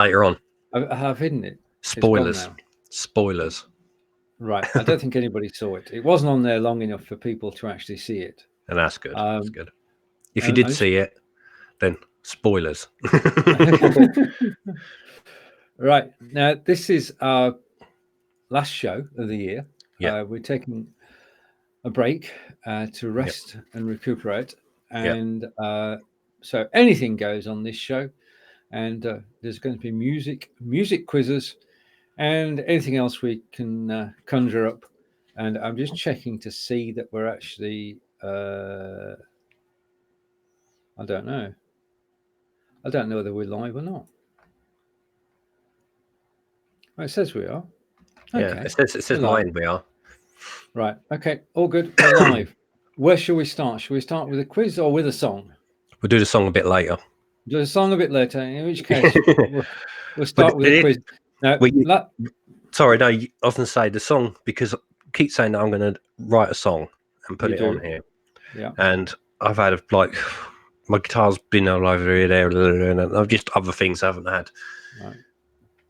later on. I have hidden it. Spoilers. It's gone now. Spoilers. Right. I don't think anybody saw it. It wasn't on there long enough for people to actually see it. And that's good. That's good. If you and did see it, then spoilers. Right. Now, this is our last show of the year. Yeah. We're taking a break to rest and recuperate. And so anything goes on this show. And there's going to be music quizzes, and anything else we can conjure up. And I'm just checking to see that we're actually... I don't know. I don't know whether we're live or not. Oh, it says we are. Okay. Yeah, it says mine we are. Right. Okay. All good. We're live. Where shall we start? Shall we start with a quiz or with a song? We'll do the song a bit later. Do the song a bit later. In which case, we'll start with a quiz. Now, sorry, no. I often say the song because I keep saying that I'm going to write a song and put it on here. Yeah. And I've had my guitar's been all over here, there, and I've just other things I haven't had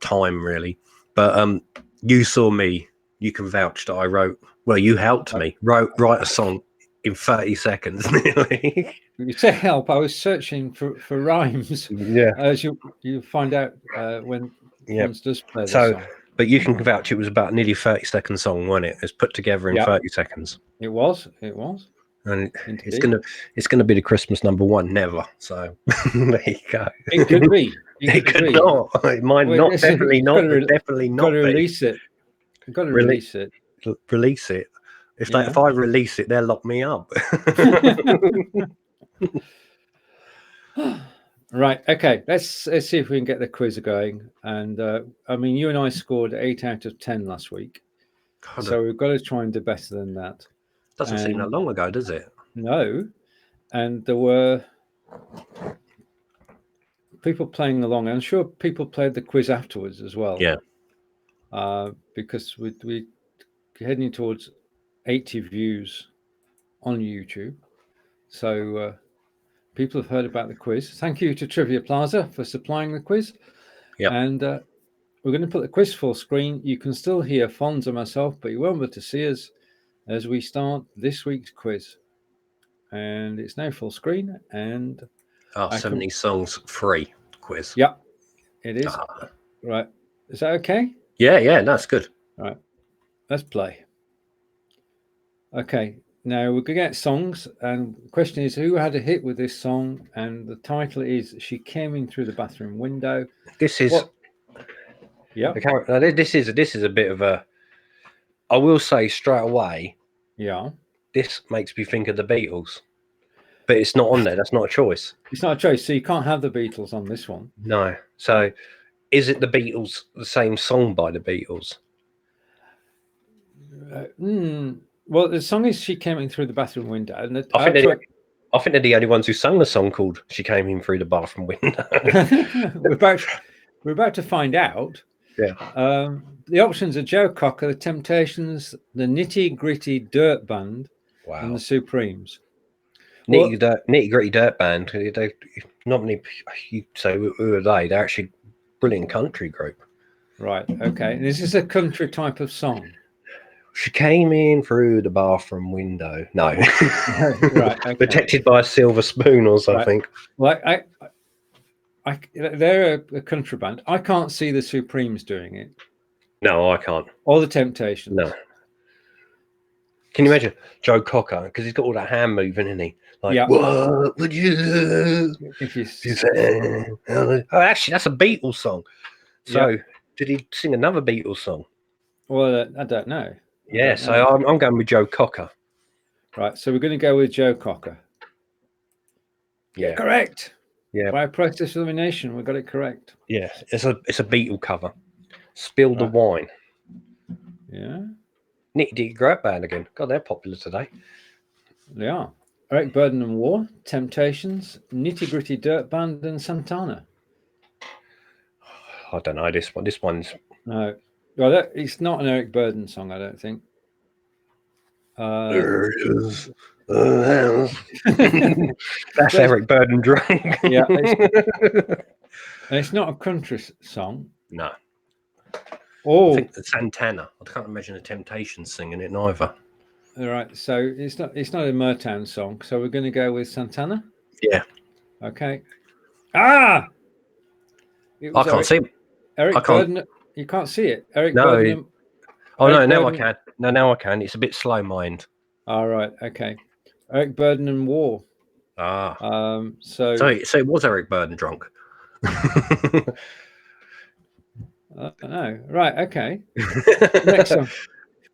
time really. But you saw me. You can vouch that I wrote. Well, you helped me write a song in 30 seconds nearly. You say help. I was searching for rhymes. Yeah. As you find out when Fonz does play the song. But you can vouch it was about nearly 30-second song, wasn't it? It's put together in 30 seconds. It was. And it's gonna be the Christmas #1, never. So there you go. It could be. It could not. It might not. Definitely not. Definitely not. Got to release it. Got to release it. Release it. If I release it, they'll lock me up. Right. Okay. Let's see if we can get the quiz going. And I mean, you and I scored 8 out of 10 last week, so we've got to try and do better than that. Doesn't seem that long ago, does it? No. And there were people playing along. I'm sure people played the quiz afterwards as well. Yeah. Because we're heading towards 80 views on YouTube. So people have heard about the quiz. Thank you to Trivia Plaza for supplying the quiz. Yeah. And we're going to put the quiz full screen. You can still hear Fonz and myself, but you won't be able to see us as we start this week's quiz. And it's now full screen. And 70 songs free quiz. Yeah, it is. Right. Is that okay? Yeah, that's good. Right. Let's play. Okay. Now we're going to get songs, and the question is who had a hit with this song, and the title is She Came In Through the Bathroom Window. This is this is a bit of a, I will say straight away, this makes me think of the Beatles, but it's not on there. That's not a choice. It's not a choice, so you can't have the Beatles on this one. No. So is it the Beatles, the same song by the Beatles? Well, the song is She Came In Through the Bathroom Window. And I think they're the only ones who sung the song called She Came In Through the Bathroom Window. we're about to find out. Yeah. The options are Joe Cocker, the Temptations, the Nitty Gritty Dirt Band, and the Supremes. Nitty Gritty Dirt Band. They not many. You say who are they? They're actually a brilliant country group. Right. Okay. And is this a country type of song? She came in through the bathroom window. No. Right. Okay. Protected by a silver spoon or something. Right. Well, they're a country band. I can't see the Supremes doing it. No, I can't. Or the Temptations. No. Can you imagine Joe Cocker? Because he's got all that hand moving, isn't he? Like, what would you do if you say? Oh, actually, that's a Beatles song. So, did he sing another Beatles song? Well, I don't know. So I'm going with Joe Cocker. Right. So we're going to go with Joe Cocker. Yeah. Correct. Yeah. By process of elimination, we got it correct. Yeah. It's a Beatle cover. Spill the Wine. Yeah. Nitty Gritty Dirt Band again. God, they're popular today. They are. Eric Burden and War, Temptations, Nitty Gritty Dirt Band, and Santana. I don't know this one. This one's no. Well, it's not an Eric Burden song, I don't think. There is a house. That's Eric Burden drunk. Yeah. And it's not a country song. No. Oh, I think it's Santana. I can't imagine the Temptations singing it neither. all right. So it's not a Motown song. So we're going to go with Santana. Yeah. Okay. Ah, I can't see it. Eric I can't. Burden. You can't see it. Eric No. Burden. Oh, Eric no, now I Burden. can. No, now I can. It's a bit slow mind. All right. Okay. Eric Burden and War. Ah. So it was Eric Burden drunk. no. Right. Okay. Next one.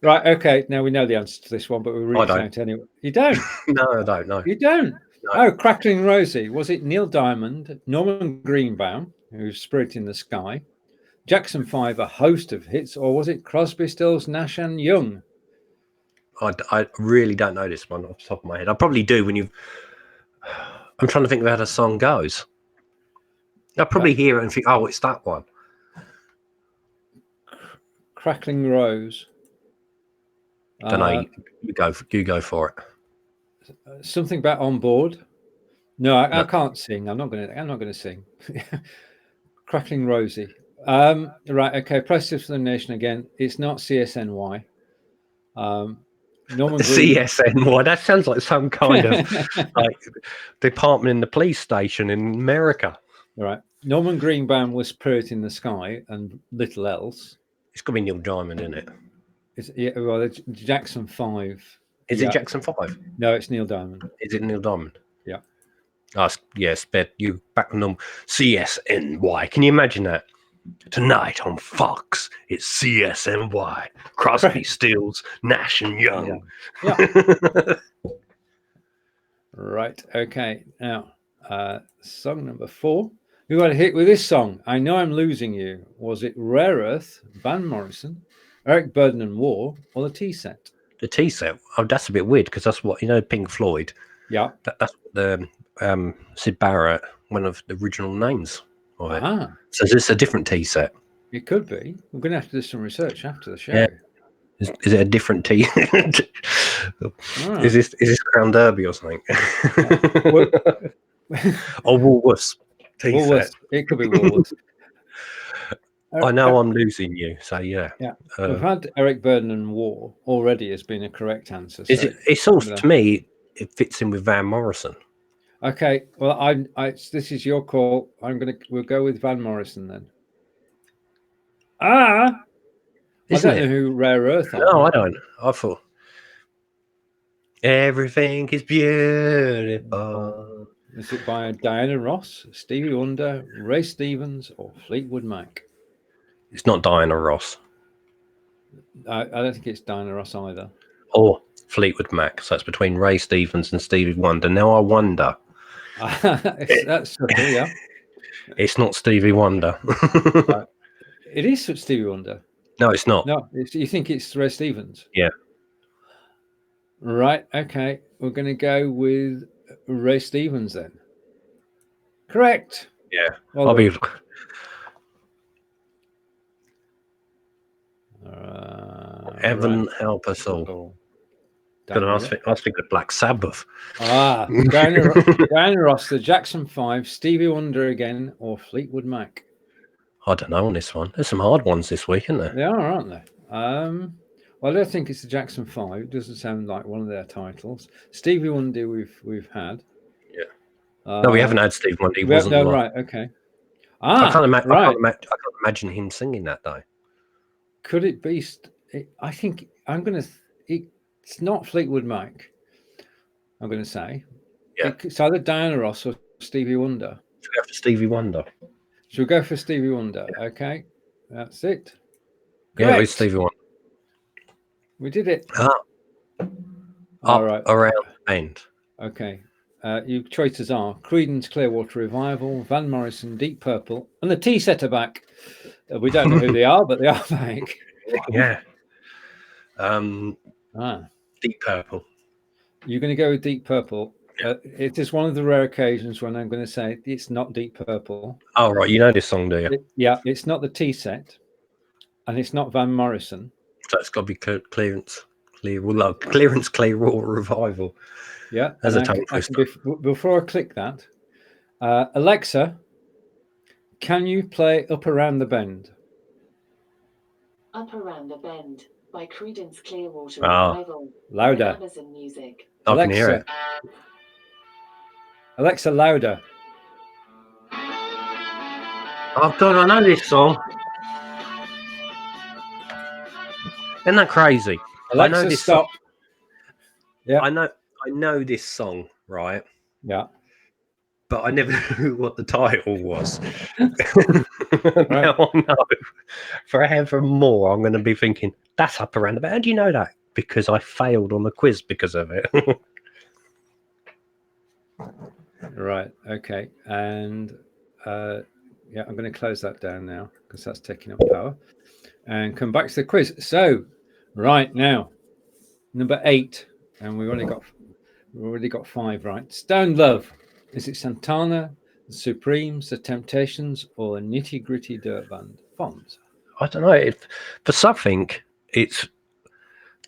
Right. Okay. Now we know the answer to this one, but we'll reach out anyway. You don't? No, I don't know. You don't? No. Oh, Crackling Rosie. Was it Neil Diamond, Norman Greenbaum, who's Spirit in the Sky, Jackson 5, a host of hits, or was it Crosby, Stills, Nash and Young? I really don't know this one off the top of my head. I probably do when you. I'm trying to think of how the song goes. I'll probably hear it and think, oh, it's that one. Crackling Rose. Don't know. You go for it. Something about On Board. No, I can't sing. I'm not gonna sing. Crackling Rosie. Right. Okay. Press this for the nation again. It's not CSNY. Norman CSNY. That sounds like some kind of like department in the police station in America. Right. Norman Greenbaum was Spirit in the Sky and little else. It's got to be Neil Diamond in it. It's Jackson 5. Is it Jackson 5? No, it's Neil Diamond. Is it Neil Diamond? Yeah. Oh, yes, but you back on them. CSNY. Can you imagine that? Tonight on Fox, it's CSNY. Crosby, Stills, Nash and Young. Yeah. Right. Okay. Now, song number 4. We got a hit with this song. I Know I'm Losing You. Was it Rare Earth, Van Morrison, Eric Burden and War, or the Tea Set? The Tea Set. Oh, that's a bit weird because that's what Pink Floyd. Yeah. That's the Sid Barrett, one of the original names of it. Ah. So is this a different Tea Set? It could be. We're going to have to do some research after the show. Yeah. Is it a different tea? Is this Crown Derby or something? Or Woolworths tea set? It could be Woolworths. I know I'm losing you, so yeah. Yeah, we've had Eric Burden and War already as being a correct answer. Is it? It's also to me. It fits in with Van Morrison. Okay, well, this is your call. We'll go with Van Morrison then. I don't know who Rare Earth are. No, I don't. I thought everything is beautiful. Is it by Diana Ross, Stevie Wonder, Ray Stevens, or Fleetwood Mac? It's not Diana Ross. I don't think it's Diana Ross either. Or Fleetwood Mac. So it's between Ray Stevens and Stevie Wonder. Now I wonder. That's okay, yeah. It's not Stevie Wonder. Right. It is Stevie Wonder. No, it's not. No, you think it's Ray Stevens? Yeah. Right. Okay. We're going to go with Ray Stevens then. Correct. Yeah. Well, I'll be. Heaven help us all. I was thinking of Black Sabbath. Diana Ross, the Jackson 5, Stevie Wonder again, or Fleetwood Mac? I don't know on this one. There's some hard ones this week, isn't there? They are, aren't they? Well, I don't think it's the Jackson 5. It doesn't sound like one of their titles. Stevie Wonder we've had. Yeah. No, we haven't had Stevie Wonder. He wasn't. No, right. Okay. I can't imagine him singing that though. Could it be? I think I'm going to. It's not Fleetwood Mac. I'm going to say. Yeah. It's either Diana Ross or Stevie Wonder. Should we go for Stevie Wonder? Should we go for Stevie Wonder? Yeah. Okay. That's it. Yeah, it's Stevie Wonder. We did it. All right. Around the end. Okay. Your choices are Creedence Clearwater Revival, Van Morrison, Deep Purple, and the Tea Set are back. We don't know who they are, but they are back. Yeah. Deep Purple. You're going to go with Deep Purple. It is one of the rare occasions when I'm going to say it's not Deep Purple. Oh, right. You know this song, do you? It's not the Tea Set, and it's not Van Morrison. So it's got to be Clearance Clearwater Revival. Yeah. As a tongue twister. Before I click that, Alexa, can you play Up Around the Bend? Up Around the Bend by Creedence Clearwater Ah. Revival. Louder. Amazon Music. I can hear it. Alexa, louder. Oh God, I know this song. Isn't that crazy? Alexa, I know this stop. song. Yeah. I know this song, right? Yeah. But I never knew what the title was. Right. Now I know. Forevermore, I'm going to be thinking, that's Up Around the Bend. How do you know that? Because I failed on the quiz because of it. Right. Okay. And yeah, I'm going to close that down now because that's taking up power. And come back to the quiz. So, right now, number 8, and we've already got 5 right. Stone Love. Is it Santana, the Supremes, the Temptations, or a Nitty Gritty Dirt Band? Fonz. I don't know. If for something, it's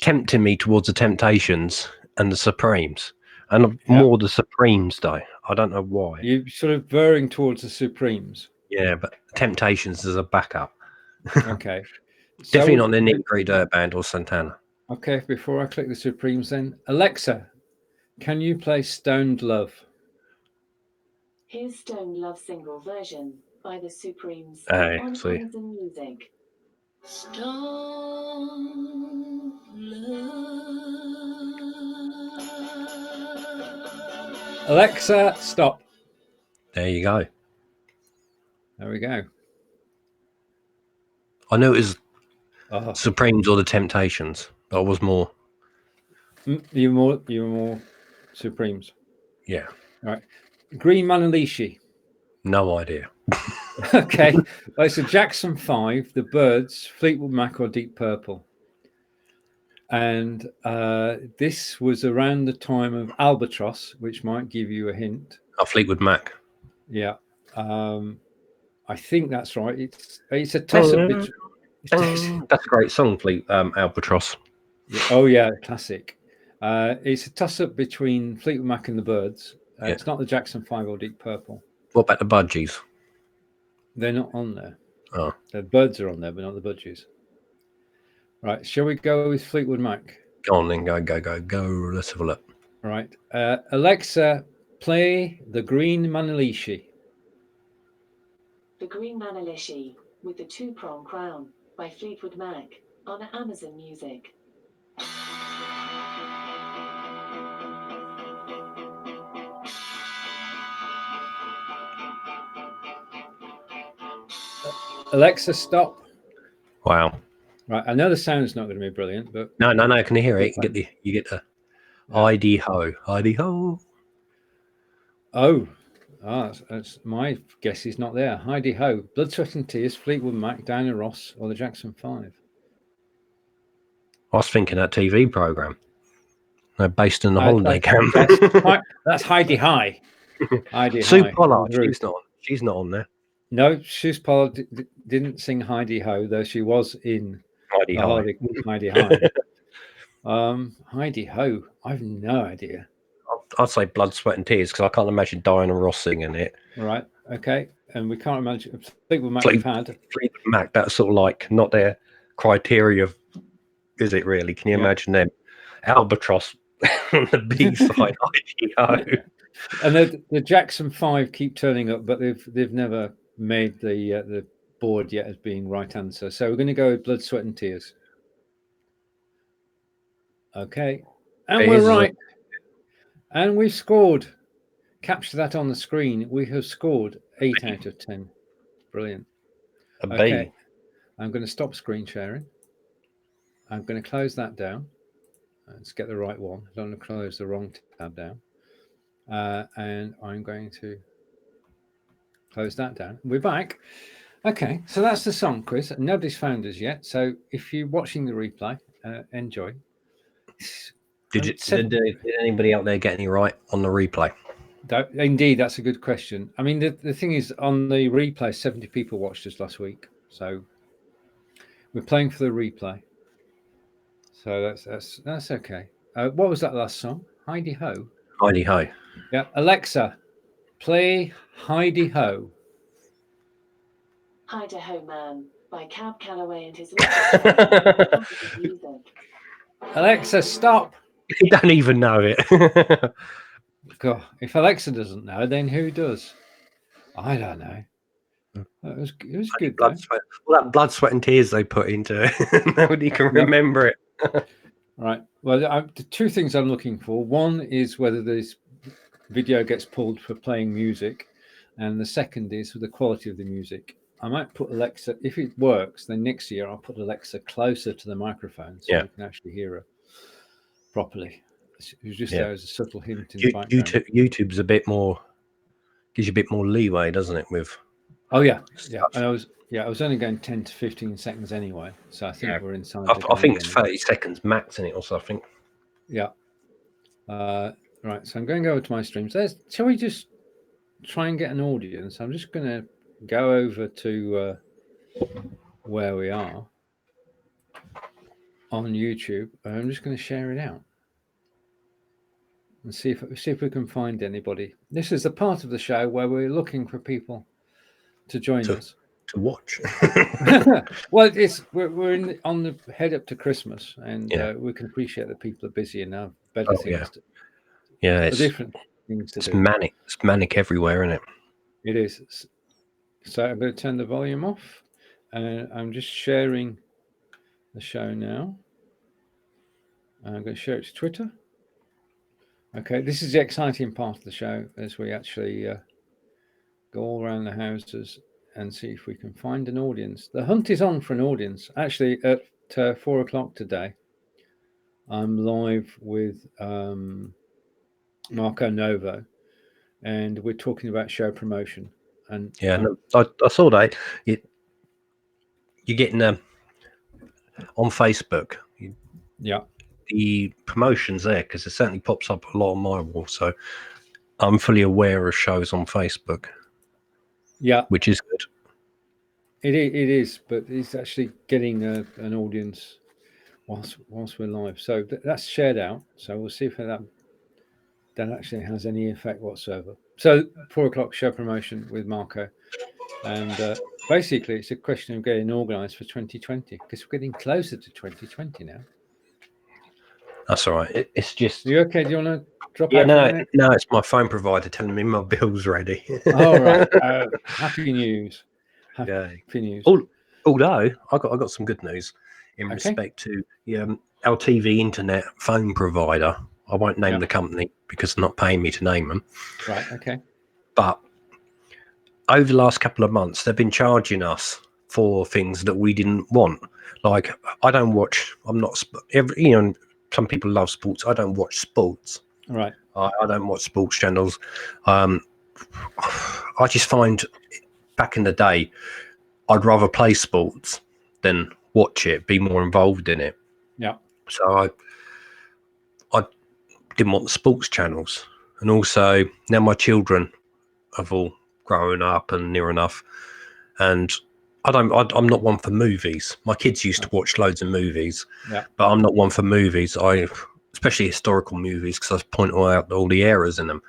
tempting me towards the Temptations and the Supremes, and more the Supremes, though. I don't know why. You're sort of veering towards the Supremes. Yeah, but Temptations is a backup. Okay. Definitely not the Nitty Gritty Dirt Band or Santana. Okay, before I click the Supremes then, Alexa, can you play Stoned Love? Here's Stone Love single version by the Supremes Hey, on see. Amazon Music. Stone love. Alexa, stop. There you go. There we go. I knew it was Supremes or the Temptations. I was more. You were more Supremes. Yeah. All right. Green Manalishi. No idea. Okay. Well, it's a Jackson 5, The Byrds, Fleetwood Mac, or Deep Purple. And this was around the time of Albatross, which might give you a hint. Oh, Fleetwood Mac. Yeah. I think that's right. It's a toss-up between... That's a great song, Albatross. Oh, yeah, classic. It's a toss-up between Fleetwood Mac and the Byrds. It's not the Jackson 5 or Deep Purple. What about the Budgies? They're not on there. Oh. The Byrds are on there, but not the Budgies. Right, shall we go with Fleetwood Mac? Go on then, go. Let's have a look. Right. Alexa, play The Green Manalishi. The Green Manalishi with the Two-Prong Crown by Fleetwood Mac on Amazon Music. Alexa, stop. Wow. Right, I know the sound's not going to be brilliant, but No, I can hear it. You get the Heidi ho. That's my guess is not there. Heidi Ho, Blood, Sweat and Tears, Fleetwood Mac, Diana Ross, or the Jackson 5. I was thinking that TV program. They're based in the holiday camp. That's Heidi High. Heidi Sue High. Pollard, she's not on there. No, Sue Pollard didn't sing Heidi Ho, though she was in Heidi High. Heidi High. Heidi Ho, I've no idea. I'd say Blood, Sweat and Tears because I can't imagine Diana Ross singing it. Right, okay. And we can't imagine Fleetwood Mac we've had. Fleetwood Mac, that's sort of like not their criteria of, is it really? Can you imagine them? Albatross on the B side, Heidi Ho. And the Jackson 5 keep turning up, but they've never made the board yet as being right answer. So we're going to go with Blood, Sweat and Tears. Okay. And we're right. And we've scored. Capture that on the screen. We have scored 8 out of 10. Brilliant. Okay. I'm going to stop screen sharing. I'm going to close that down. Let's get the right one. I don't want to close the wrong tab down. And I'm going to close that down. We're back. Okay, so that's the song quiz. Nobody's found us yet. So if you're watching the replay, enjoy. Did anybody out there get any right on the replay? Indeed, that's a good question. I mean, the thing is, on the replay, 70 people watched us last week. So we're playing for the replay. So that's okay. What was that last song? Heidi Ho. Heidi Ho. Yeah, Alexa, play Heidi Ho. Idaho Man by Cab Calloway and his Mrs. Music. Alexa, stop. You don't even know it. God, if Alexa doesn't know, then who does? I don't know. It was good though. Blood, sweat. All that blood, sweat, and tears they put into it. Nobody can remember it. Right. Well, the two things I'm looking for. One is whether this video gets pulled for playing music, and the second is the quality of the music. I might put Alexa, if it works, then next year I'll put Alexa closer to the microphone so you can actually hear her properly. It was just there as a subtle hint in the background. YouTube's a bit more, gives you a bit more leeway, doesn't it? With and I was only going 10 to 15 seconds anyway, so I think we're inside. I think it's 30 seconds max in it or something. Yeah. Right, so I'm going to go over to my streams. Shall we just try and get an audience? I'm just going to go over to where we are on YouTube, and I'm just going to share it out and see if we can find anybody. This is the part of the show where we're looking for people to join us to watch. Well, we're on the head up to Christmas, and we can appreciate that people are busy and have better things. It's different things to do. Manic. It's manic everywhere, isn't it? It is. So I'm going to turn the volume off, and I'm just sharing the show now. I'm going to share it to Twitter. Okay, this is the exciting part of the show as we actually go all around the houses and see if we can find an audience. The hunt is on for an audience. Actually, at 4 o'clock today, I'm live with Marco Novo, and we're talking about show promotion. And I saw that you're getting on Facebook. The promotions there, because it certainly pops up a lot on my wall. So I'm fully aware of shows on Facebook. Yeah, which is good. It is, but it's actually getting an audience whilst we're live. So that's shared out. So we'll see if that actually has any effect whatsoever. So 4 o'clock show promotion with Marco, and basically it's a question of getting organised for 2020, because we're getting closer to 2020 now. That's all right. It's just. Are you okay? Do you want to drop out? No, it's my phone provider telling me my bill's ready. All right. Happy news. Happy news. Although I got some good news in respect to our TV internet phone provider. I won't name the company because they're not paying me to name them. Right. Okay. But over the last couple of months, they've been charging us for things that we didn't want. Like, I don't watch. I'm not. Some people love sports. I don't watch sports. Right. I don't watch sports channels. I just find back in the day, I'd rather play sports than watch it, be more involved in it. Yeah. So I didn't want the sports channels, and also now my children have all grown up and near enough, and I'm not one for movies. My kids used to watch loads of movies, but I'm not one for movies. Especially historical movies, because I point out all the errors in them.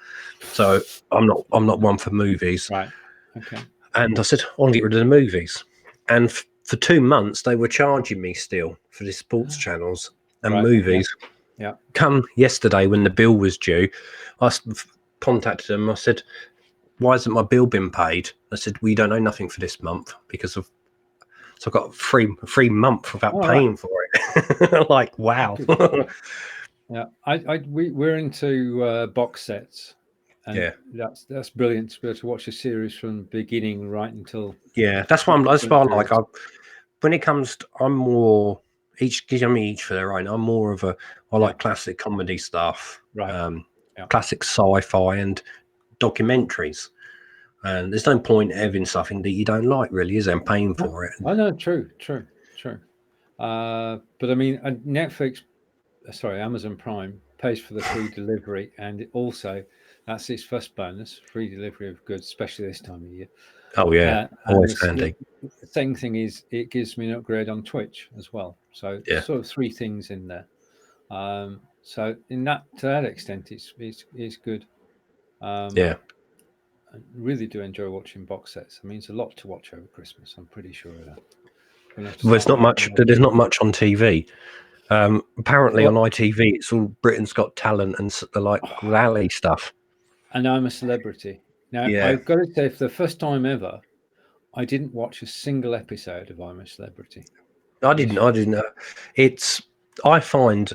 So I'm not one for movies. Right. Okay. And I said, I want to get rid of the movies. And for 2 months, they were charging me still for the sports channels and movies. Yeah. Come yesterday when the bill was due, I contacted them. I said, why hasn't my bill been paid? I said, we don't owe nothing for this month because of. So I got a free month without paying for it. Like, wow. Yeah, we're into box sets. And that's brilliant to be able to watch a series from the beginning right until. Yeah, that's why I like. When it comes to, I'm more each for their own. I'm more of I like classic comedy stuff, right? Classic sci-fi and documentaries. And there's no point having something that you don't like, really, is there? And paying for it. I know, true. But I mean, Amazon Prime pays for the free delivery, and also that's its first bonus: free delivery of goods, especially this time of year. Oh yeah, always handy. The second thing is it gives me an upgrade on Twitch as well. So sort of 3 things in there. So to that extent, it's good. really do enjoy watching box sets. I mean, it's a lot to watch over Christmas. I'm pretty sure of that. Well, there's not much. There's not much on TV. Apparently on ITV, it's all Britain's Got Talent and the like rally stuff. And I'm a Celebrity. Now, I've got to say, for the first time ever, I didn't watch a single episode of I'm a Celebrity. I didn't. I find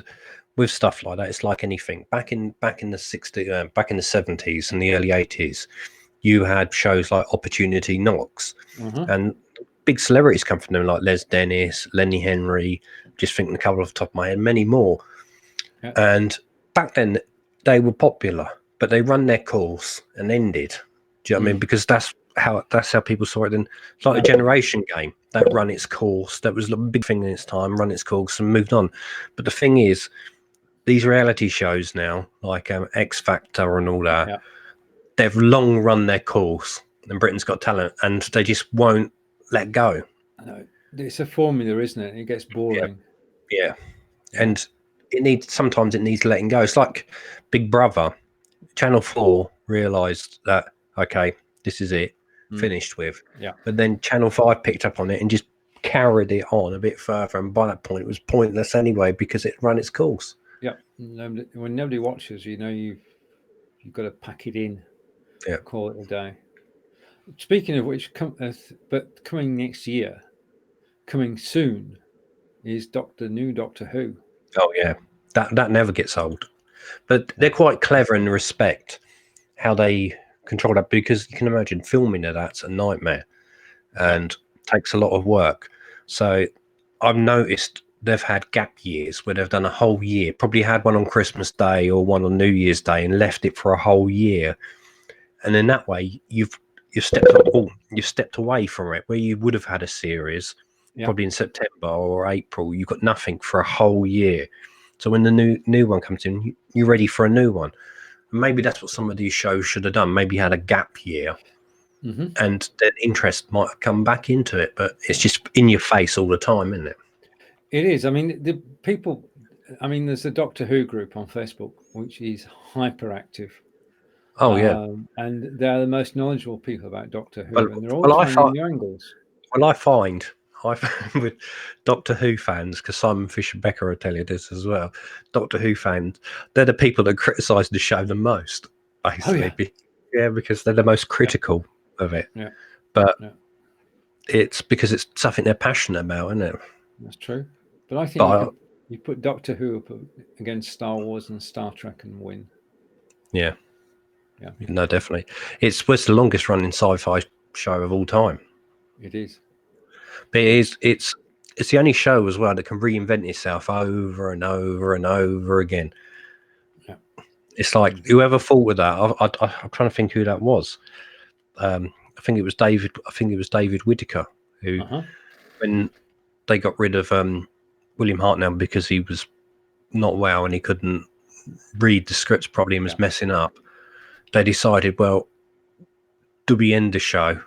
with stuff like that, it's like anything. Back in the 60s, back in the 70s and the early 80s, you had shows like Opportunity Knocks, and big celebrities come from them, like Les Dennis, Lenny Henry. Just thinking a couple off the top of my head, many more. Yeah. And back then, they were popular, but they run their course and ended. Do you know what I mean? Because that's how people saw it. Then it's like a generation game that run its course. That was a big thing in its time. Run its course and moved on. But the thing is, these reality shows now, like X Factor and all that, they've long run their course. And Britain's Got Talent, and they just won't let go. I know. It's a formula, isn't it? It gets boring. Yeah. And sometimes it needs letting go. It's like Big Brother. Channel 4 realised that, okay, this is it, finished with. Yeah. But then Channel 5 picked up on it and just carried it on a bit further. And by that point, it was pointless anyway because it ran its course. Yeah. When nobody watches, you know, you've got to pack it in. Yeah. Call it a day. Speaking of which, but coming next year, coming soon, is new Doctor Who. Oh yeah, that never gets old. But they're quite clever in respect how they control that, because you can imagine filming that's a nightmare and takes a lot of work. So I've noticed they've had gap years where they've done a whole year, probably had one on Christmas Day or one on New Year's Day and left it for a whole year. And in that way, you've stepped away from it, where you would have had a series probably in September or April. You've got nothing for a whole year. So when the new one comes in, you're ready for a new one. And maybe that's what some of these shows should have done. Maybe had a gap year, and the interest might have come back into it. But it's just in your face all the time, isn't it? It is. I mean, there's a Doctor Who group on Facebook which is hyperactive. Oh yeah, and they're the most knowledgeable people about Doctor Who, and they're all finding new angles. Well, I find with Doctor Who fans, because Simon Fisher Becker will tell you this as well. Doctor Who fans, they're the people that criticise the show the most, basically. Because they're the most critical of it. Yeah, but it's because it's something they're passionate about, isn't it? That's true. But I think you put Doctor Who up against Star Wars and Star Trek and win. Yeah. Yeah, no, definitely. It's the longest running sci-fi show of all time. It is. But it's the only show as well that can reinvent itself over and over and over again. Yeah. It's like whoever thought of that. I'm trying to think who that was. I think it was David Whittaker who, when they got rid of William Hartnell because he was not well and he couldn't read the scripts properly and was messing up. They decided, well, do we end the show,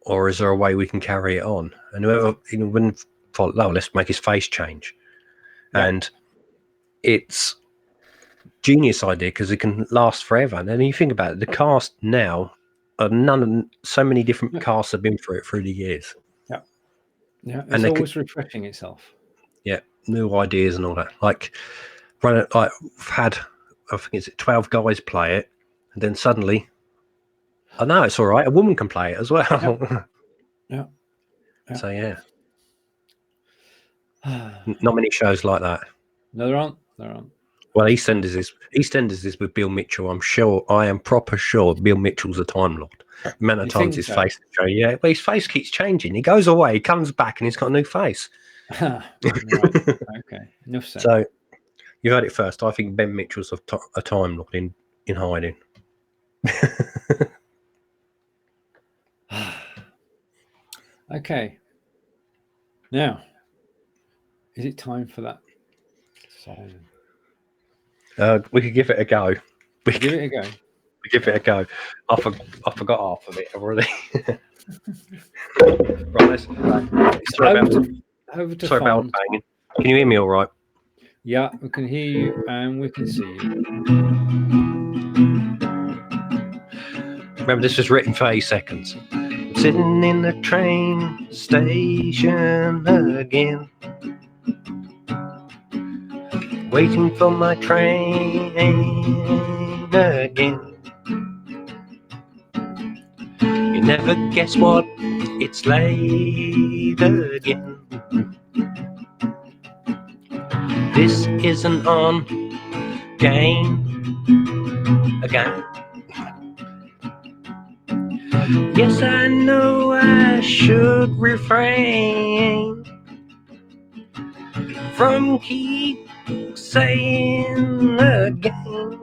or is there a way we can carry it on? And whoever, when thought, no, let's make his face change. Yeah. And it's genius idea because it can last forever. And then you think about it, the cast now, so many different casts have been through it through the years. Yeah, yeah, it's and always refreshing itself. Yeah, new ideas and all that. Like, I think it's 12 guys play it. And then suddenly, oh no, it's all right. A woman can play it as well. Yeah. So yeah, not many shows like that. No, there aren't. Well, EastEnders is with Bill Mitchell. I am proper sure Bill Mitchell's a Time Lord. The amount of times his face, well, his face keeps changing. He goes away, he comes back, and he's got a new face. Right. Okay. Enough said. So you heard it first. I think Ben Mitchell's a Time Lord in hiding. Okay. Now, is it time for that? We could give it a go. Give it a go. We give it a go. I forgot half of it already. Right, sorry about banging. Can you hear me all right? Yeah, we can hear you and we can see you. Remember, this was written 30 seconds. Sitting in the train station again, waiting for my train again. You never guess what, it's late again. This isn't on game again. Yes, I know I should refrain from keep saying again.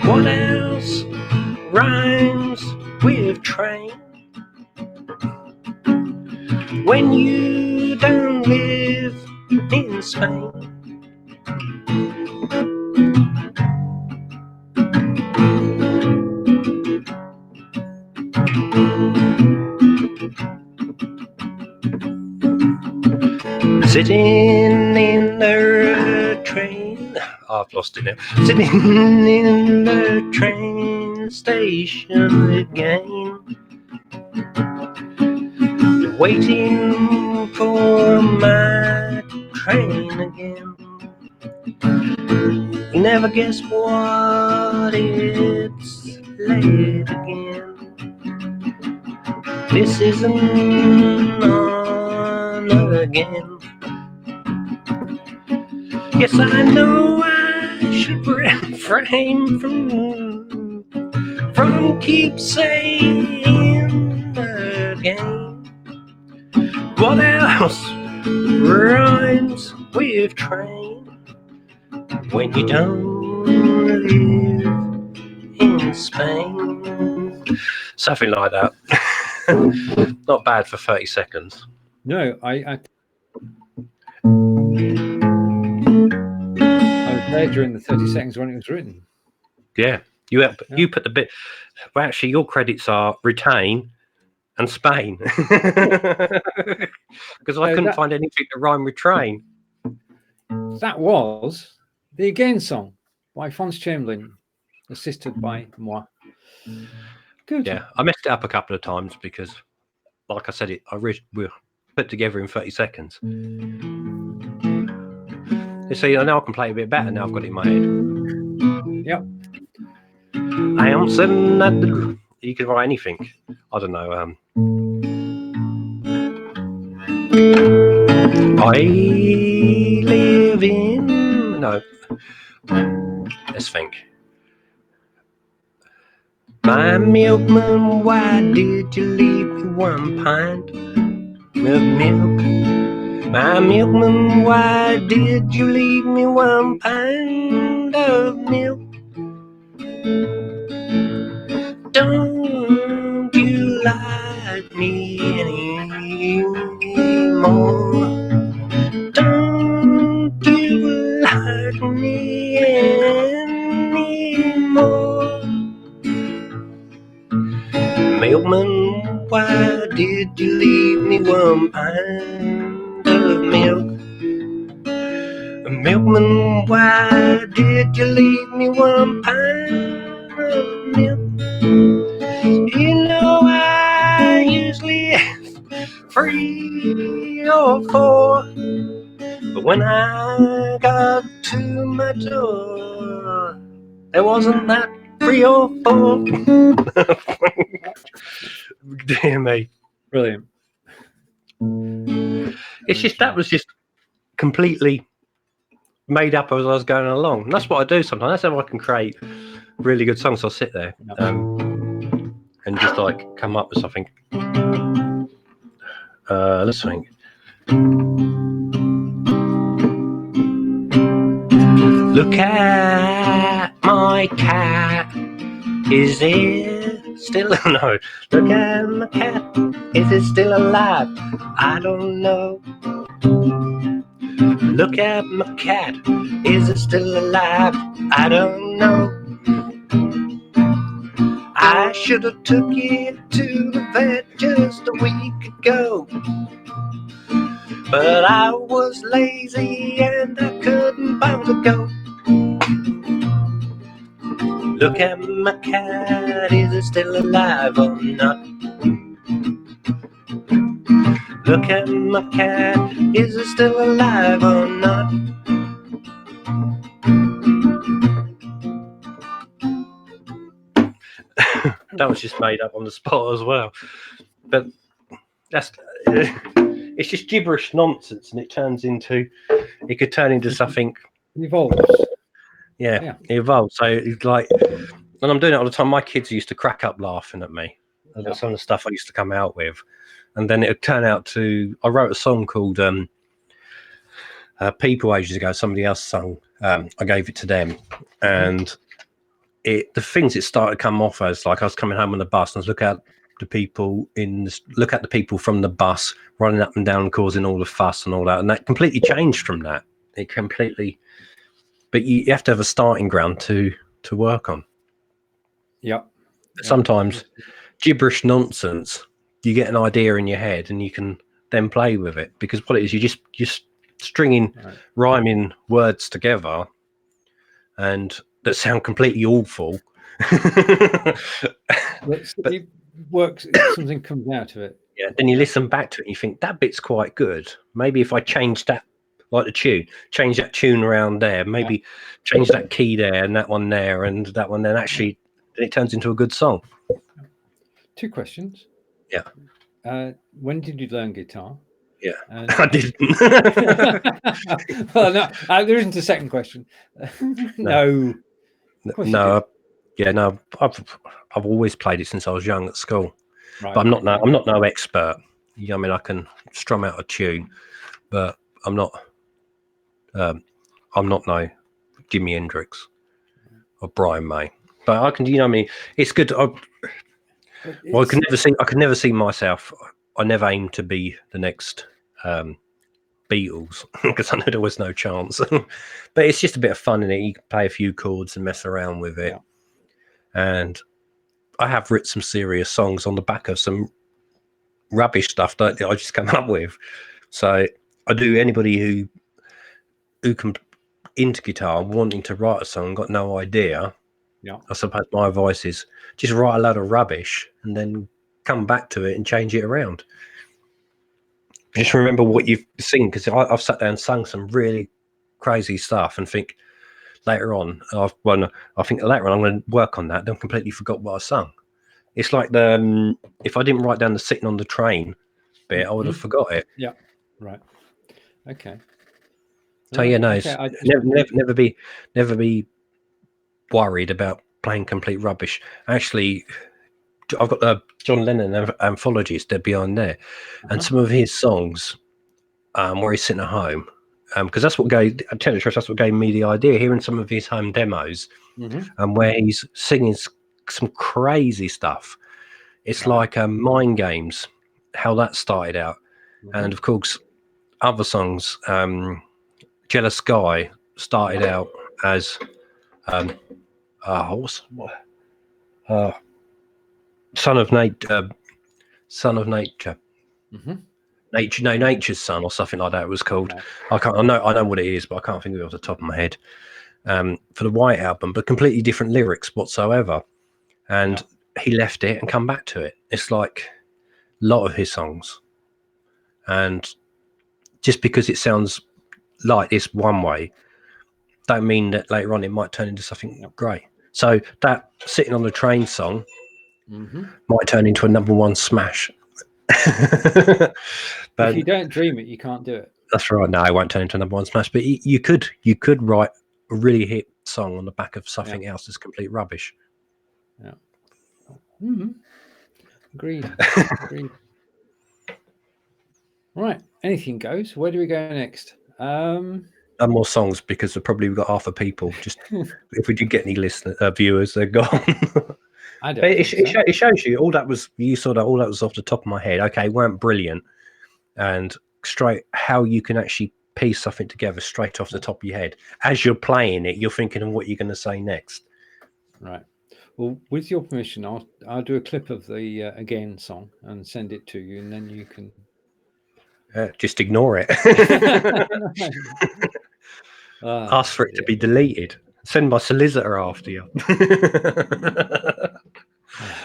What else rhymes with train when you don't live in Spain? Sitting in the train, I've lost it now. Sitting in the train station again, waiting for my train again. You never guess what, it's late again. This isn't on again. Yes, I know I should refrain from keep saying again. What else rhymes with train when you don't live in Spain? Something like that. Not bad for 30 seconds. No, I was there during the 30 seconds when it was written. Yeah, you put the bit. Well, actually, your credits are retain and Spain, because I couldn't find anything to rhyme with train. That was the Again song by Fonz Chamberlain, assisted by moi. Good. Yeah, I messed it up a couple of times because, like I said, we put together in 30 seconds. You see, I know I can play a bit better now. I've got it in my head. Yep. I am sitting at the. You can write anything. I don't know. I live in. No. Let's think. My milkman, why did you leave me 1 pint of milk? My milkman, why did you leave me 1 pint of milk? Don't you like me anymore? Don't you like me anymore? Milkman, why did you leave me 1 pint of milk? Milkman, why did you leave me 1 pint of milk? You know I usually have 3 or 4, but when I got to my door, there wasn't that 3 or 4. Dear me. Brilliant. It's just, that was just completely made up as I was going along. And that's what I do sometimes. That's how I can create really good songs. I'll sit there and just like come up with something. Let's think. Look at my cat. Is it still no? Look at my cat. Is it still alive? I don't know. Look at my cat. Is it still alive? I don't know. I should have took it to the vet just a week ago, but I was lazy and I couldn't bother to go. Look at my cat, is it still alive or not? Look at my cat, is it still alive or not? That was just made up on the spot as well. But that's it's just gibberish nonsense, and it could turn into something. It evolves. Yeah, it evolves. So it's like, and I'm doing it all the time. My kids used to crack up laughing at me. That's some of the stuff I used to come out with, and then it would turn out to. I wrote a song called "People" ages ago. Somebody else sung. I gave it to them, and the things it started to come off as, like I was coming home on the bus and I was looking at the people from the bus running up and down, causing all the fuss and all that, and that completely changed from that. It completely. But you have to have a starting ground to work on. Yep. Sometimes gibberish nonsense, you get an idea in your head and you can then play with it, because what it is, you're just stringing rhyming words together and that sound completely awful. But it works. Something comes out of it. Yeah. Then you listen back to it and you think that bit's quite good. Maybe if I change that, like the tune, change that tune around there, maybe change that key there and that one there and that one, then actually it turns into a good song. 2 questions. Yeah. When did you learn guitar? Yeah. And, I didn't. well, no, there isn't a second question. No. No. I've always played it since I was young at school. Right. But I'm not no expert. You know, I mean, I can strum out a tune, but I'm not no Jimi Hendrix or Brian May. But I can, you know what I mean? It's good. I could never see myself. I never aimed to be the next Beatles, because I know there was no chance. But it's just a bit of fun in it. You can play a few chords and mess around with it. And I have written some serious songs on the back of some rubbish stuff that I just come up with. So I do. Anybody who can into guitar, wanting to write a song, got no idea. Yeah. I suppose my advice is just write a load of rubbish and then come back to it and change it around. Just remember what you've seen, because I've sat down and sung some really crazy stuff and think later on, I think later on I'm going to work on that. Then completely forgot what I sung. It's like if I didn't write down the sitting on the train bit, I would have forgot it. Yeah. Right. Okay. So never be worried about playing complete rubbish. Actually, I've got the John Lennon anthologies. They're behind there, and some of his songs, where he's sitting at home, because that's what gave me the idea. Hearing some of his home demos, and where he's singing some crazy stuff. It's like Mind Games, how that started out, and of course, other songs. Jealous Guy started out as Son of Nature, Nature's Son, or something like that it was called. I know what it is, but I can't think of it off the top of my head. For the White Album, but completely different lyrics whatsoever. And he left it and come back to it. It's like a lot of his songs. And just because it sounds like this one way, don't mean that later on it might turn into something great. So that Sitting on the Train song might turn into a #1 smash. But if you don't dream it, you can't do it. That's right. No, it won't turn into a #1 smash. But you could write a really hit song on the back of something else that's complete rubbish. Yeah. Agreed. Right. Anything goes. Where do we go next? And more songs, because we've probably got half the people. Just if we did get any viewers, they're gone. I don't. It shows you all that was. You saw that all that was off the top of my head. Okay, weren't brilliant, and straight how you can actually piece something together straight off the top of your head as you're playing it. You're thinking of what you're going to say next. Right. Well, with your permission, I'll do a clip of the Again song and send it to you, and then you can just ignore it. Ask for it to be deleted. Send my solicitor after you.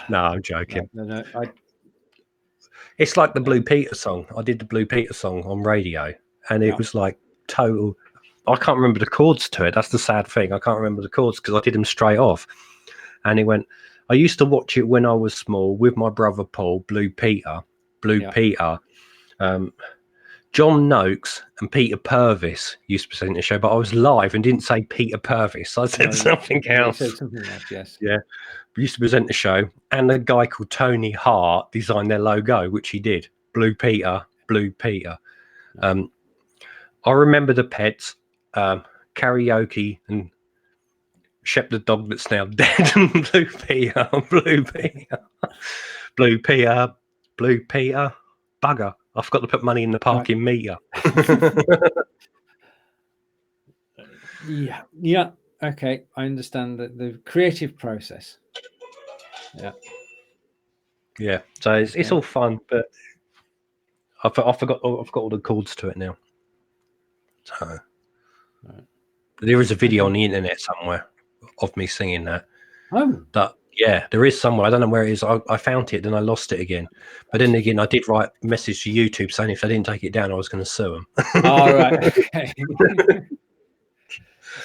No, I'm joking. No. It's like the Blue Peter song. I did the Blue Peter song on radio, and it was like total. I can't remember the chords to it. That's the sad thing. I can't remember the chords because I did them straight off. And he went, I used to watch it when I was small with my brother Paul, Blue Peter. John Noakes and Peter Purvis used to present the show, but I was live and didn't say Peter Purvis. I said something else. You said something else, yes. Yeah. We used to present the show, and a guy called Tony Hart designed their logo, which he did. Blue Peter. I remember the Pets, Karaoke, and Shep the dog that's now dead, and Blue Peter. Bugger. I forgot to put money in the parking meter. Yeah. Okay, I understand the creative process. Yeah. So it's all fun, but I forgot all the chords to it now. So there is a video on the internet somewhere of me singing that. Oh. Yeah, there is somewhere. I don't know where it is. I found it, then I lost it again. But then again, I did write a message to YouTube saying if they didn't take it down, I was going to sue them. All right. Okay.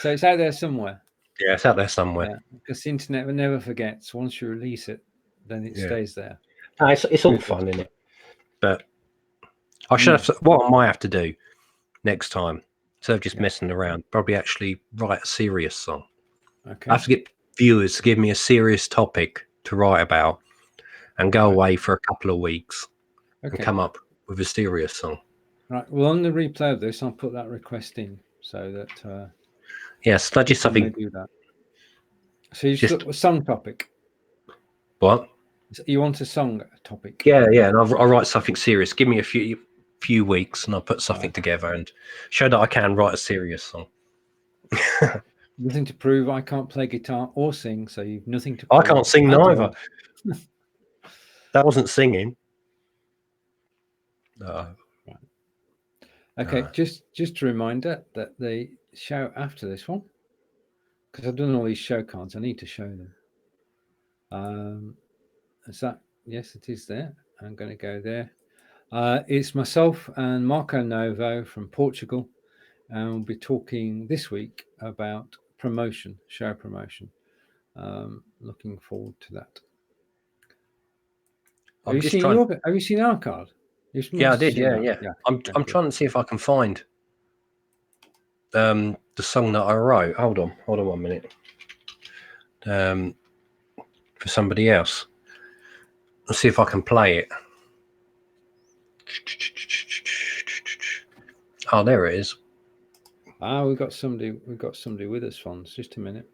So it's out there somewhere. Yeah, it's out there somewhere. Because the internet never forgets. Once you release it, then it stays there. No, it's all fun, isn't it? But I should have. What I might have to do next time, instead of just messing around, probably actually write a serious song. Okay. I have to get viewers to give me a serious topic to write about and go away for a couple of weeks and come up with a serious song. Right. Well, on the replay of this, I'll put that request in so that. Yes, that's just something. Do that. So you just a song topic. What? You want a song topic? Yeah, and I'll write something serious. Give me a few weeks, and I'll put something together and show that I can write a serious song. Nothing to prove. I can't play guitar or sing, so you've nothing to prove. I can't sing neither. That wasn't singing. No. Okay, just a reminder that the show after this one, because I've done all these show cards, I need to show them. Is that? Yes, it is there. I'm going to go there. It's myself and Marco Novo from Portugal, and we'll be talking this week about show promotion. Looking forward to that. Have you seen our card? Yeah, I did. Yeah. I'm trying to see if I can find the song that I wrote. Hold on 1 minute. For somebody else. Let's see if I can play it. Oh, there it is. We've got somebody with us, Fonz. Just a minute.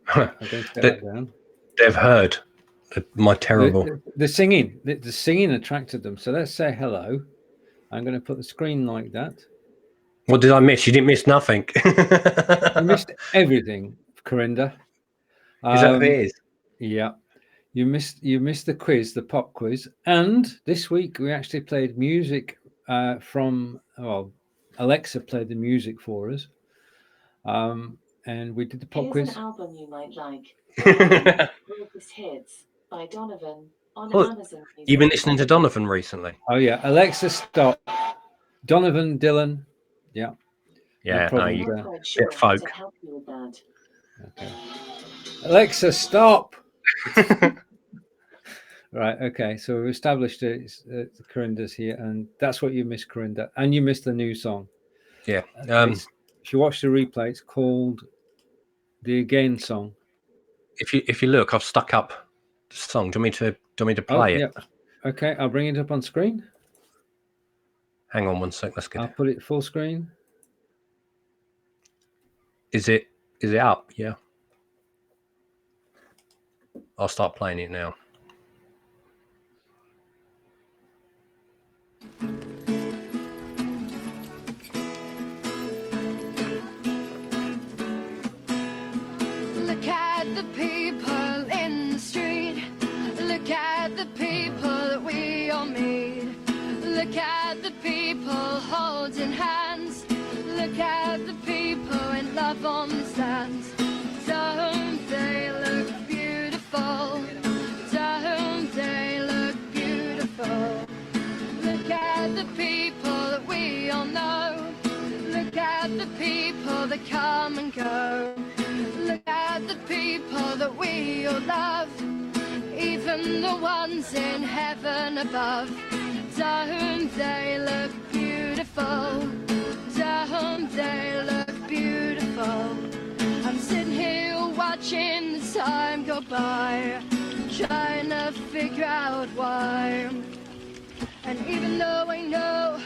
I'm going to get that down. They've heard my terrible. The singing attracted them. So let's say hello. I'm going to put the screen like that. What did I miss? You didn't miss nothing. You missed everything, Corinda. Is that what it is? Yeah. You missed the quiz, the pop quiz. And this week we actually played music from Alexa played the music for us. And we did the pop quiz. Here's an album you might like. Greatest Hits by Donovan on Amazon Music. You've been listening to Donovan recently? Oh yeah, Alexa, stop. Donovan, Dylan. Yeah. Yeah, no no, you I'm quite sure bit how folk. to help you with that. Okay. Alexa, stop. Right. Okay. So we've established it. Corinda's here, and that's what you missed, Corinda, and you missed the new song. Yeah. If you watch the replay, it's called the Again song. If you look, I've stuck up the song. Do you want me to play it? Yeah. Okay, I'll bring it up on screen. Hang on 1 sec. Let's get I'll put it full screen. Is it up? Yeah. I'll start playing it now. Look at the people in the street. Look at the people that we all meet. Look at the people holding hands. Look at the people in love on the stands. at the people that come and go. Look at the people that we all love, even the ones in heaven above. Don't they look beautiful? Don't they look beautiful? I'm sitting here watching the time go by, trying to figure out why. And even though I know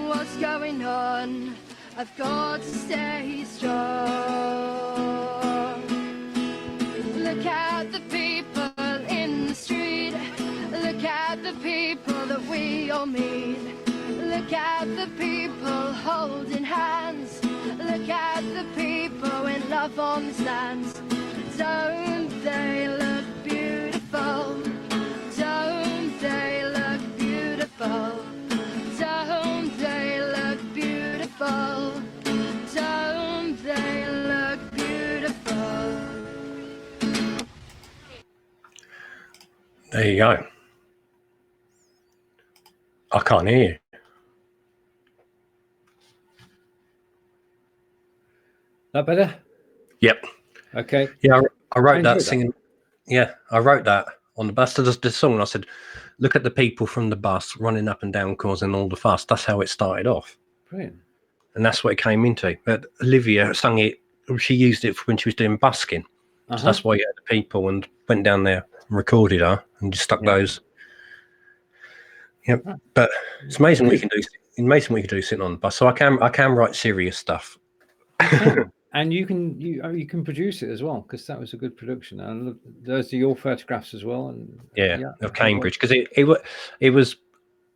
what's going on, I've got to stay strong. Look at the people in the street. Look at the people that we all meet. Look at the people holding hands. Look at the people when love on this land. Don't they look beautiful? Don't they look beautiful? Don't they look beautiful? Don't they look beautiful? There you go. I can't hear you. That better? Yep. Okay. Yeah, I wrote enjoyed that singing. Yeah, I wrote that on the bus to the song. And I said, look at the people from the bus running up and down, causing all the fuss. That's how it started off. Brilliant. And that's what it came into. But Olivia sung it. She used it for when she was doing busking. So that's why you had the people and went down there and recorded her and just stuck those. Yep. But it's amazing what you can do. Amazing what you can do sitting on the bus. So I can write serious stuff. And you can produce it as well, because that was a good production. And look, those are your photographs as well. And of Cambridge, because it was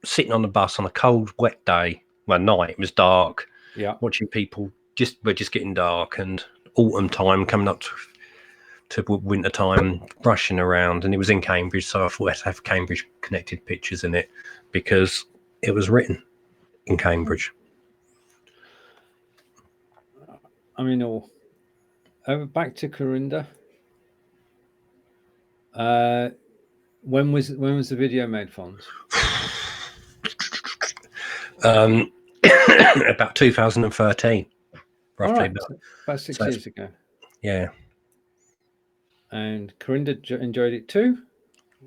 sitting on the bus on a cold, wet day. Well, night. It was dark. Yeah. Watching people we're just getting dark and autumn time coming up to winter time, rushing around, and it was in Cambridge, so I thought I'd have Cambridge connected pictures in it because it was written in Cambridge. I mean, over back to Corinda. When was the video made, Fonz? About 2013, roughly. Right. About 6 years ago. Yeah. And Corinda enjoyed it too.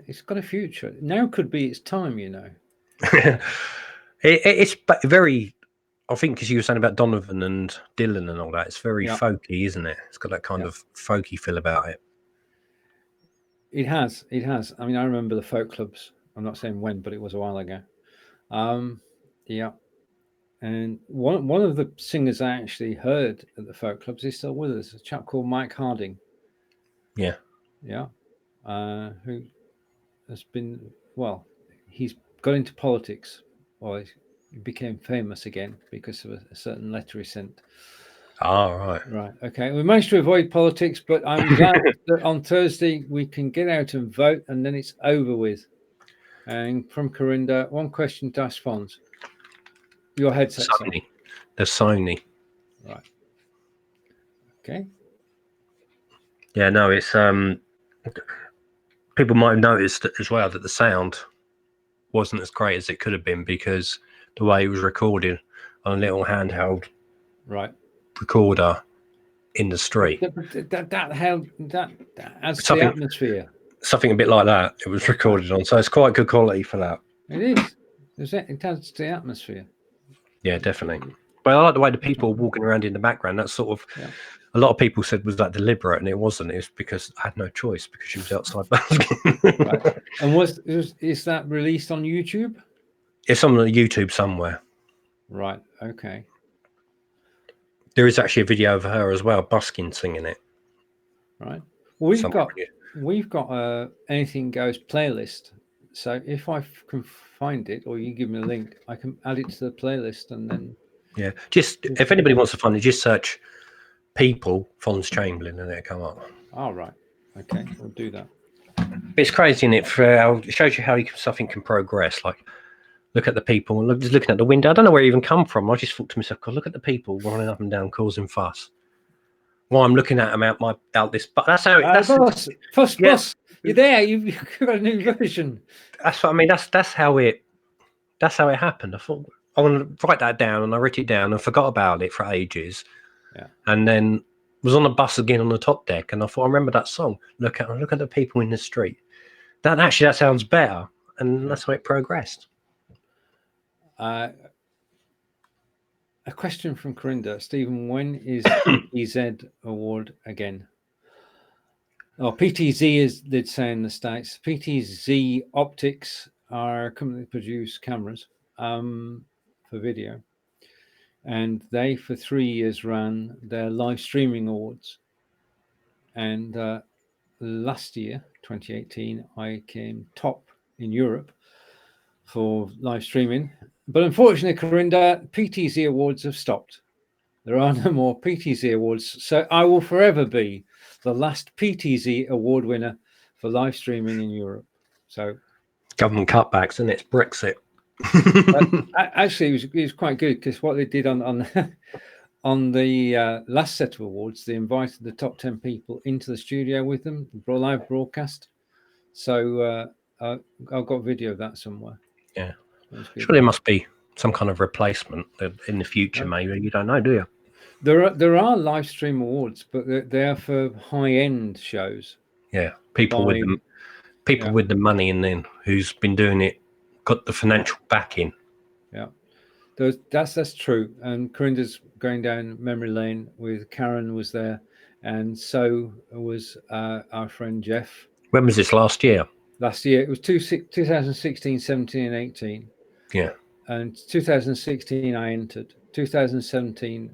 It's got a future. Now could be its time, you know. It's very, I think, because you were saying about Donovan and Dylan and all that, it's very folky, isn't it? It's got that kind of folky feel about it. It has. I mean, I remember the folk clubs. I'm not saying when, but it was a while ago. Yeah. And one of the singers I actually heard at the folk clubs is still with us, a chap called Mike Harding. Yeah. Yeah. Who has been, well, he's got into politics, or he became famous again because of a certain letter he sent. Oh, right. Right. Okay. We managed to avoid politics, but I'm glad that on Thursday we can get out and vote, and then it's over with. And from Corinda, one question to ask Fonz. Your headset. Sony. The Sony. Right. Okay. Yeah, no, it's people might have noticed as well that the sound wasn't as great as it could have been because the way it was recorded on a little handheld recorder in the street. That adds to the atmosphere. Something a bit like that. It was recorded on, so it's quite good quality for that. It is. It adds to the atmosphere. Yeah, definitely. But I like the way the people walking around in the background. That's sort of a lot of people said was that deliberate, and it wasn't. It was because I had no choice because she was outside basking. Right. And is that released on YouTube? It's on YouTube somewhere. Right. Okay. There is actually a video of her as well, busking, singing it. Right. Well, we've got Anything Goes playlist. So if I can find it, or you give me a link, I can add it to the playlist, and then just if anybody wants to find it, just search "People" Fonz Chamberlain, and it'll come up. All right. Okay, we'll do that. But it's crazy, isn't it? It shows you how something can progress. Like, look at the people, and just looking at the window. I don't know where it even come from. I just thought to myself, God, look at the people running up and down, causing fuss. While I'm looking at them out this, but that's how it. Fuss. You're there. You've got a new version. That's what I mean. That's how it happened. I thought I want to write that down, and I wrote it down and forgot about it for ages. Yeah. And then was on the bus again on the top deck, and I thought, I remember that song. Look at the people in the street. That sounds better, and that's how it progressed. A question from Corinda. Stephen, when is PTZ award again? Oh, PTZ is, they'd say in the States. PTZ Optics are a company that produce cameras for video. And they, for 3 years, ran their live streaming awards. And last year, 2018, I came top in Europe for live streaming. But unfortunately, Corinda, PTZ awards have stopped. There are no more PTZ awards. So I will forever be the last PTZ award winner for live streaming in Europe. So Government cutbacks, and it's Brexit. actually, it was quite good, because what they did on the last set of awards, they invited the top 10 people into the studio with them, live broadcast. So I've got video of that somewhere. Yeah. Sure, there must be some kind of replacement in the future. Maybe you don't know, do you? There are live stream awards, but they are for high end shows. Yeah, people with the money, and then who's been doing it, got the financial backing. Yeah, that's true. And Corinda's going down memory lane with Karen was there, and so was our friend Jeff. When was this? Last year? Last year. It was 2016, 17, and 18. Yeah. And 2016 I entered. 2017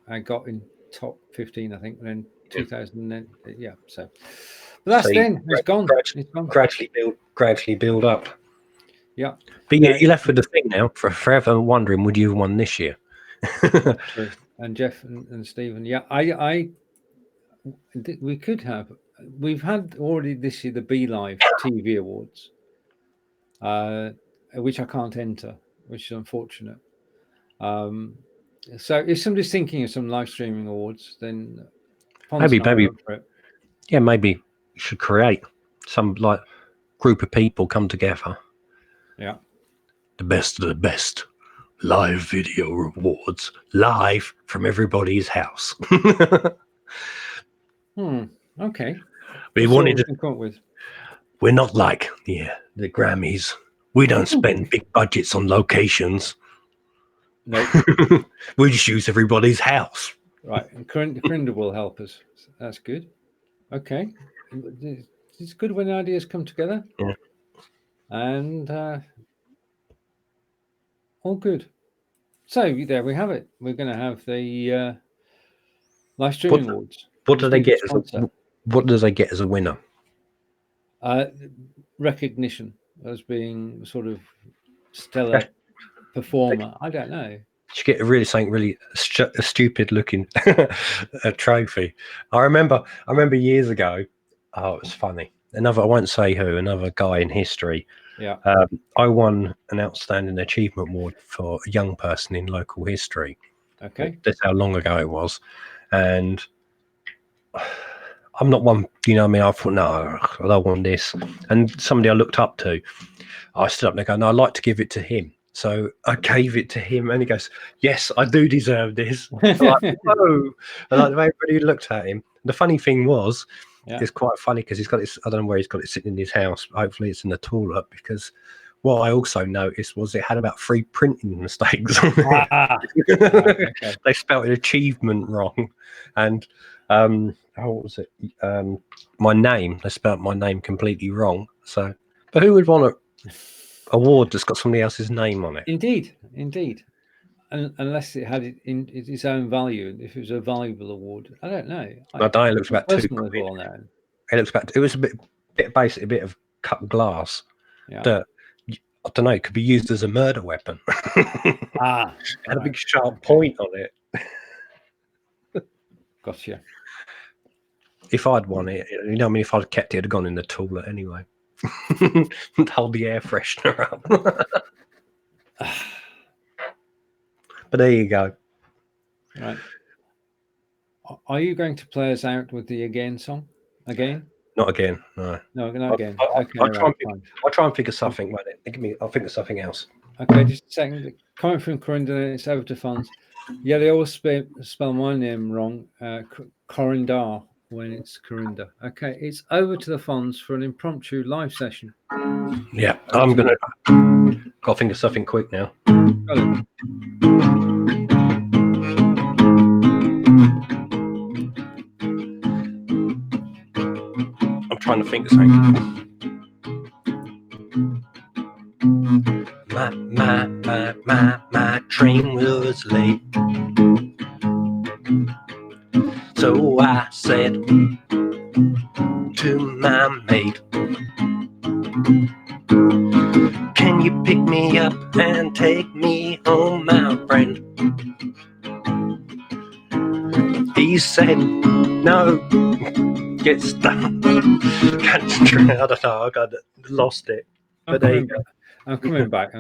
I got in top 15, I think. And then 2000, so. But that's then. It's gone. It's gone. Gradually build up. Yeah. But you're left with the thing now, for forever wondering, would you have won this year? True. And Jeff and Stephen, we could have. We've had already this year the Be Live TV Awards, which I can't enter, which is unfortunate. So if somebody's thinking of some live streaming awards, then maybe you should create some like group of people come together. Yeah. The best of the best live video awards, live from everybody's house. Okay. We wanted to come up with. We're not like the Grammys. We don't spend big budgets on locations. No. We just use everybody's house. Right. And Corinda will help us. That's good. Okay. It's good when ideas come together. Yeah. And all good. So there we have it. We're going to have the live streaming awards. What do they get? What does they get as a winner? Recognition as being sort of stellar performer. I don't know. You get something really stupid looking a trophy. I remember years ago. Oh, it was funny. I won't say who. Another guy in history. Yeah. I won an outstanding achievement award for a young person in local history. Okay. That's how long ago it was, and I'm not one. You know what I mean? I thought, no, I don't want this. And somebody I looked up to, I stood up and I go, no, I'd like to give it to him. So I gave it to him, and he goes, yes, I do deserve this. I'm like, whoa. And like, everybody looked at him. The funny thing was, it's quite funny because he's got this, I don't know where he's got it sitting in his house. Hopefully it's in the toilet, because what I also noticed was it had about 3 printing mistakes on it. Okay. They spelled achievement wrong. And what was it? My name, they spelled my name completely wrong. So, but who would want an award that's got somebody else's name on it? Indeed. Unless it had it in its own value, if it was a valuable award, I don't know. I don't know. It looks about £2. It looks about. It was a bit basically a bit of cut glass that, I don't know, it could be used as a murder weapon. Had a big sharp point on it. Gotcha. If I'd won it, you know, I mean, if I'd kept it, it'd have gone in the toilet anyway. Hold the air freshener up. But there you go. Right. Are you going to play us out with the Again song? Again? Not again. No. No, not again. I'll try and figure something. I'll think of something else. Okay, just a second. Coming from Corinda, it's over to Fonz. Yeah, they always spell my name wrong. Corindar when it's Corinda. Okay, it's over to the Fonz for an impromptu live session. Yeah, I'm gonna. Got to think of something quick now. Got it. I'm trying to think of something. My train was late. So I said to my mate, can you pick me up and take me home, my friend? He said, no, get stuck. I don't know, I got lost it. But there you go. I'm coming back.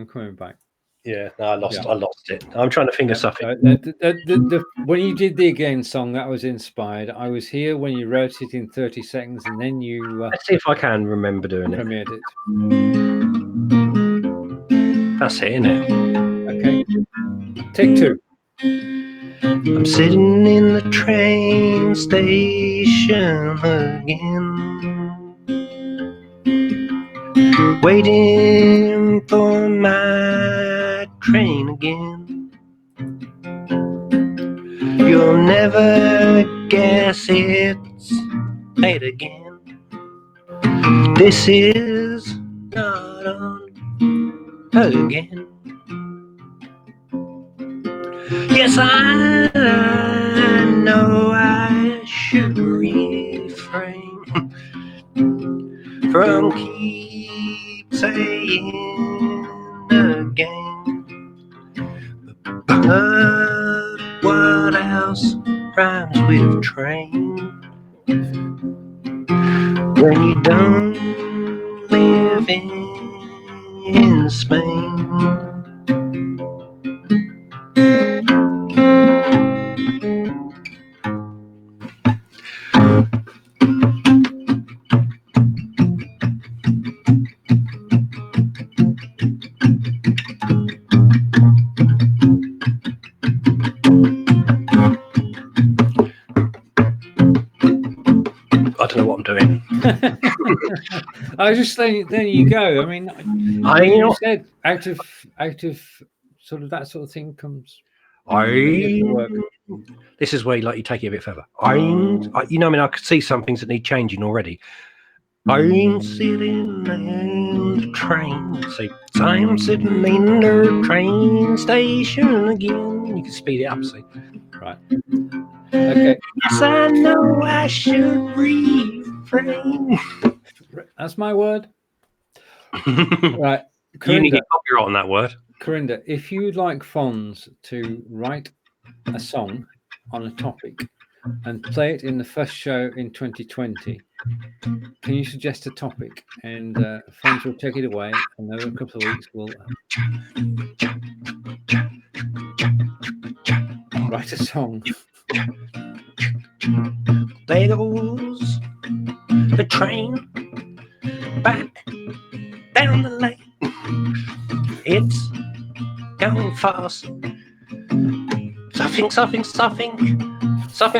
Yeah, no, I lost it. I'm trying to think of something. When you did the Again song, that was inspired. I was here when you wrote it in 30 seconds, and then you Let's see if I can remember doing it. premiered it. That's it, isn't it? Okay. Take two. I'm sitting in the train station again, waiting for my train again. You'll never guess it's late again. This is not on again. Yes, I know I should refrain from keep saying again. But what else rhymes with train when you don't live in Spain? I don't know what I'm doing. I was just saying, there you go. I mean, you said out of sort of that sort of thing comes. This is where you take it a bit further. I mean, I could see some things that need changing already. I'm sitting in the train. See, I'm sitting in the train station again. You can speed it up, see. Right. Okay. Yes, I know I should refrain. That's my word. Right. Corinda, you need to get copyright on that word. Corinda, if you'd like Fonz to write a song on a topic and play it in the first show in 2020, can you suggest a topic? And Fonz will take it away, and over a couple of weeks we'll write a song. There goes the train back down the lane. It's going fast. Something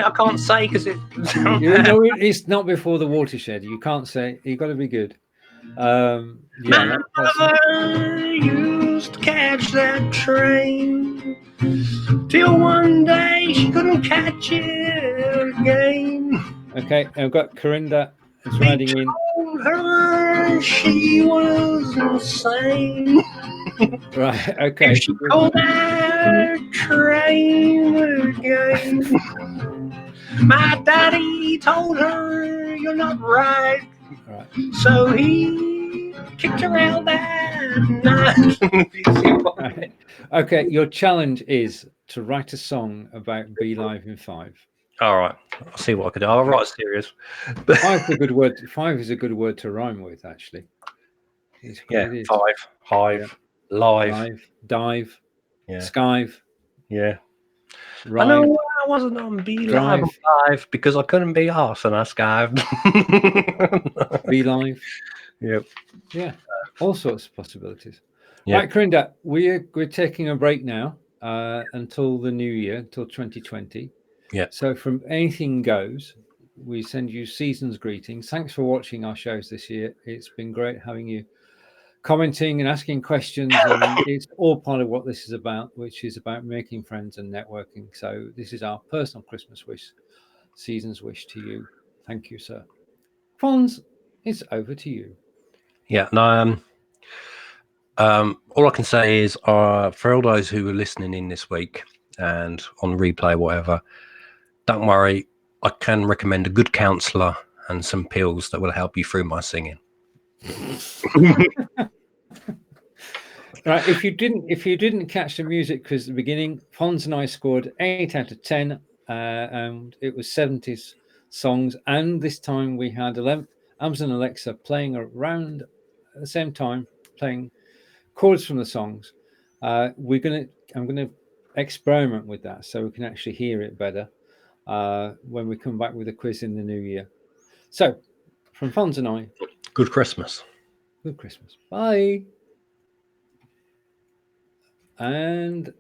I can't say because it. It's not before the watershed. You can't say. You've got to be good. My mother used to catch that train till one day she couldn't catch it again. Okay, I've got Corinda. It's riding in. Her she was insane. Right. Okay. If she called that train again, my daddy told her you're not right. Right. So he kicked her out that night. Right. Okay, your challenge is to write a song about Be Live in 5. All right, I'll see what I can do. I'll write a series. 5 is a good word. 5 is a good word to rhyme with, actually. Yeah, 5, hive, live, dive, yeah, skive. Yeah. Ride, I know I wasn't on Be Live because I couldn't be arsed and I skived. Be Live. Yep. Yeah, all sorts of possibilities. Yeah. Right, Corinda, we're taking a break now until the new year, until 2020. Yeah. So from Anything Goes, we send you season's greetings. Thanks for watching our shows this year. It's been great having you commenting and asking questions, and it's all part of what this is about, which is about making friends and networking. So this is our personal Christmas wish, season's wish to you. Thank you, sir. Fonz, it's over to you. Yeah. No. All I can say is, for all those who are listening in this week and on replay, whatever, don't worry. I can recommend a good counsellor and some pills that will help you through my singing. Right, if you didn't catch the music quiz at the beginning, Fonz and I scored 8 out of 10, and it was 70s songs. And this time we had Amazon Alexa playing around at the same time, playing chords from the songs. I'm gonna experiment with that so we can actually hear it better when we come back with a quiz in the new year. So, from Fonz and I, Good Christmas. good Christmas. Bye. And